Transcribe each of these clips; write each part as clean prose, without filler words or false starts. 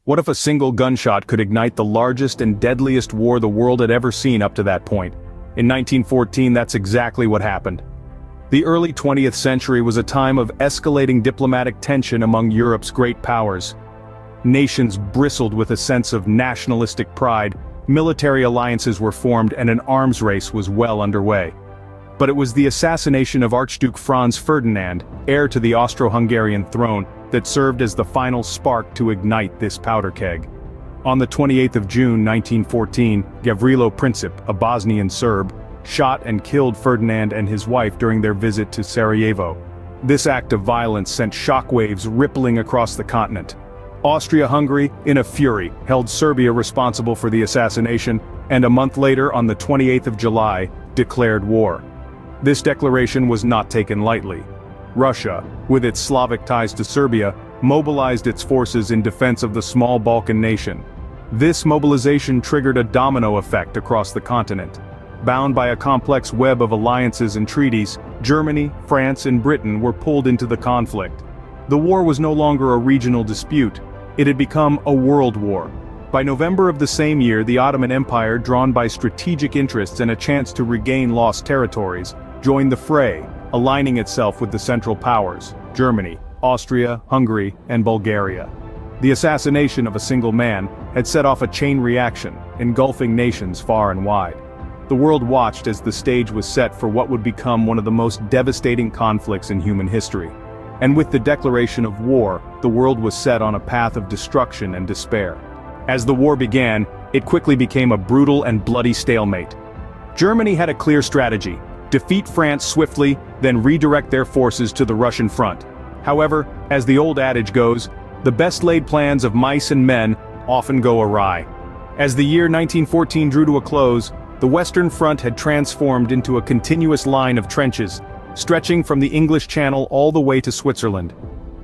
What if a single gunshot could ignite the largest and deadliest war the world had ever seen up to that point? In 1914, that's exactly what happened. The early 20th century was a time of escalating diplomatic tension among Europe's great powers. Nations bristled with a sense of nationalistic pride, military alliances were formed, and an arms race was well underway. But it was the assassination of Archduke Franz Ferdinand, heir to the Austro-Hungarian throne, that served as the final spark to ignite this powder keg. On the 28th of June 1914, Gavrilo Princip, a Bosnian Serb, shot and killed Ferdinand and his wife during their visit to Sarajevo. This act of violence sent shockwaves rippling across the continent. Austria-Hungary, in a fury, held Serbia responsible for the assassination, and a month later, on the 28th of July, declared war. This declaration was not taken lightly. Russia, with its Slavic ties to Serbia, mobilized its forces in defense of the small Balkan nation. This mobilization triggered a domino effect across the continent. Bound by a complex web of alliances and treaties, Germany, France, and Britain were pulled into the conflict. The war was no longer a regional dispute. It had become a world war. By November of the same year, the Ottoman Empire, drawn by strategic interests and a chance to regain lost territories, joined the fray, aligning itself with the Central Powers, Germany, Austria, Hungary, and Bulgaria. The assassination of a single man had set off a chain reaction, engulfing nations far and wide. The world watched as the stage was set for what would become one of the most devastating conflicts in human history. And with the declaration of war, the world was set on a path of destruction and despair. As the war began, it quickly became a brutal and bloody stalemate. Germany had a clear strategy: defeat France swiftly, then redirect their forces to the Russian front. However, as the old adage goes, the best-laid plans of mice and men often go awry. As the year 1914 drew to a close, the Western Front had transformed into a continuous line of trenches, stretching from the English Channel all the way to Switzerland.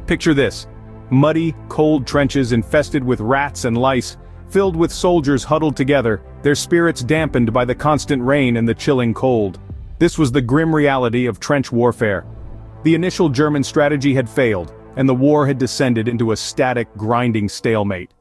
Picture this: muddy, cold trenches infested with rats and lice, filled with soldiers huddled together, their spirits dampened by the constant rain and the chilling cold. This was the grim reality of trench warfare. The initial German strategy had failed, and the war had descended into a static, grinding stalemate.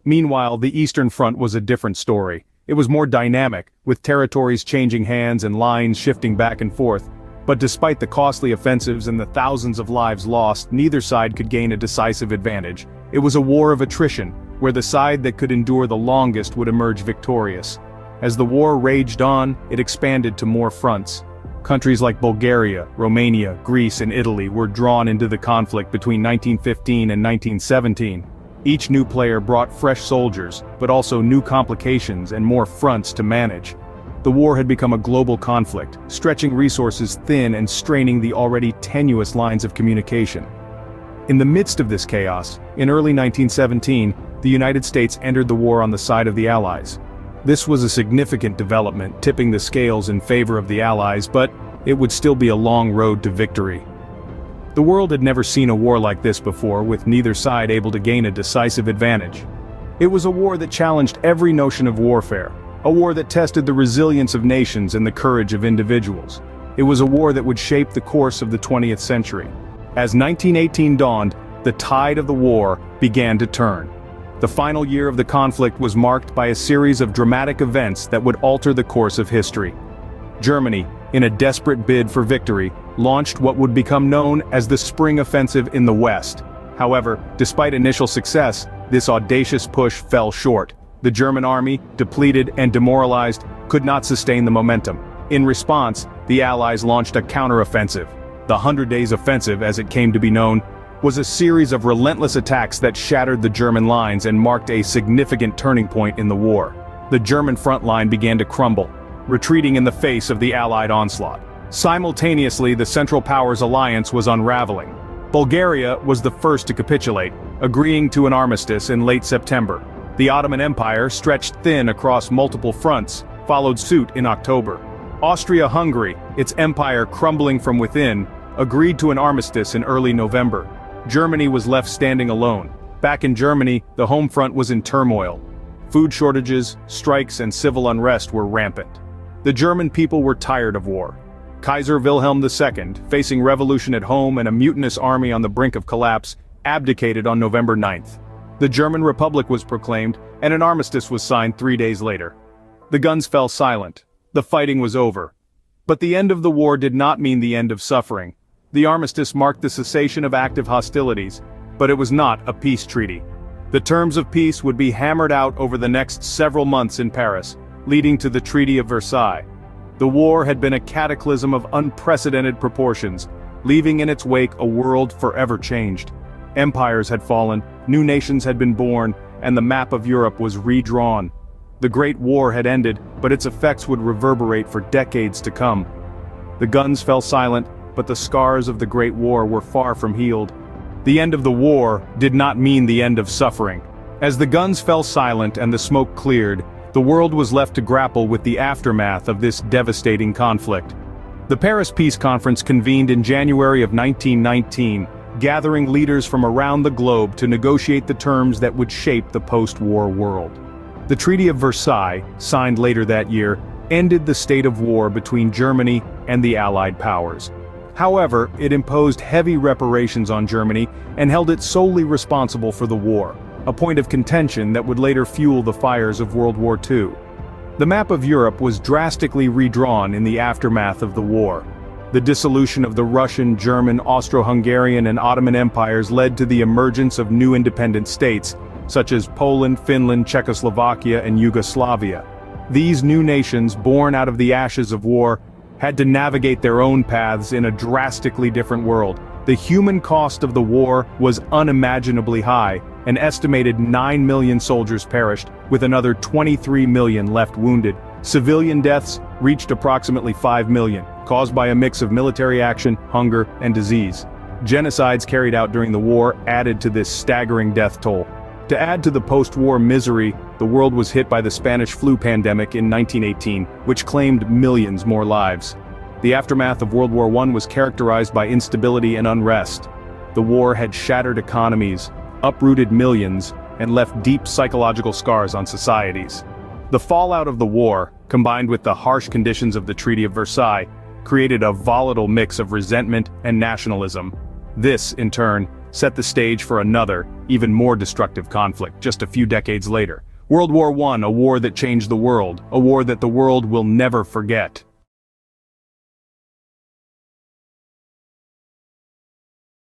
Meanwhile, the Eastern Front was a different story. It was more dynamic, with territories changing hands and lines shifting back and forth. But despite the costly offensives and the thousands of lives lost, neither side could gain a decisive advantage. It was a war of attrition, where the side that could endure the longest would emerge victorious. As the war raged on, it expanded to more fronts. Countries like Bulgaria, Romania, Greece, and Italy were drawn into the conflict between 1915 and 1917. Each new player brought fresh soldiers, but also new complications and more fronts to manage. The war had become a global conflict, stretching resources thin and straining the already tenuous lines of communication. In the midst of this chaos, in early 1917, the United States entered the war on the side of the Allies. This was a significant development, tipping the scales in favor of the Allies, but it would still be a long road to victory. The world had never seen a war like this before, with neither side able to gain a decisive advantage. It was a war that challenged every notion of warfare, a war that tested the resilience of nations and the courage of individuals. It was a war that would shape the course of the 20th century. As 1918 dawned, the tide of the war began to turn. The final year of the conflict was marked by a series of dramatic events that would alter the course of history. Germany, in a desperate bid for victory, launched what would become known as the Spring Offensive in the West. However, despite initial success, this audacious push fell short. The German army, depleted and demoralized, could not sustain the momentum. In response, the Allies launched a counter-offensive. The 100 Days Offensive, as it came to be known, was a series of relentless attacks that shattered the German lines and marked a significant turning point in the war. The German front line began to crumble, retreating in the face of the Allied onslaught. Simultaneously, the Central Powers alliance was unraveling. Bulgaria was the first to capitulate, agreeing to an armistice in late September. The Ottoman Empire, stretched thin across multiple fronts, followed suit in October. Austria-Hungary, its empire crumbling from within, agreed to an armistice in early November. Germany was left standing alone. Back in Germany, the home front was in turmoil. Food shortages, strikes, and civil unrest were rampant. The German people were tired of war. Kaiser Wilhelm II, facing revolution at home and a mutinous army on the brink of collapse, abdicated on November 9th. The German Republic was proclaimed, and an armistice was signed 3 days later. The guns fell silent. The fighting was over. But the end of the war did not mean the end of suffering. The armistice marked the cessation of active hostilities, but it was not a peace treaty. The terms of peace would be hammered out over the next several months in Paris, leading to the Treaty of Versailles. The war had been a cataclysm of unprecedented proportions, leaving in its wake a world forever changed. Empires had fallen, new nations had been born, and the map of Europe was redrawn. The Great War had ended, but its effects would reverberate for decades to come. The guns fell silent, but the scars of the Great War were far from healed. The end of the war did not mean the end of suffering. As the guns fell silent and the smoke cleared, the world was left to grapple with the aftermath of this devastating conflict. The Paris Peace Conference convened in January of 1919, gathering leaders from around the globe to negotiate the terms that would shape the post-war world. The Treaty of Versailles, signed later that year, ended the state of war between Germany and the Allied powers. However, it imposed heavy reparations on Germany and held it solely responsible for the war, a point of contention that would later fuel the fires of World War II. The map of Europe was drastically redrawn in the aftermath of the war. The dissolution of the Russian, German, Austro-Hungarian and Ottoman empires led to the emergence of new independent states, such as Poland, Finland, Czechoslovakia and Yugoslavia. These new nations, born out of the ashes of war, had to navigate their own paths in a drastically different world. The human cost of the war was unimaginably high. An estimated 9 million soldiers perished, with another 23 million left wounded. Civilian deaths reached approximately 5 million, caused by a mix of military action, hunger, and disease. Genocides carried out during the war added to this staggering death toll. To add to the post-war misery, the world was hit by the Spanish flu pandemic in 1918, which claimed millions more lives. The aftermath of World War I was characterized by instability and unrest. The war had shattered economies, uprooted millions, and left deep psychological scars on societies. The fallout of the war, combined with the harsh conditions of the Treaty of Versailles, created a volatile mix of resentment and nationalism. This, in turn, set the stage for another, even more destructive conflict just a few decades later. World War I, a war that changed the world, a war that the world will never forget.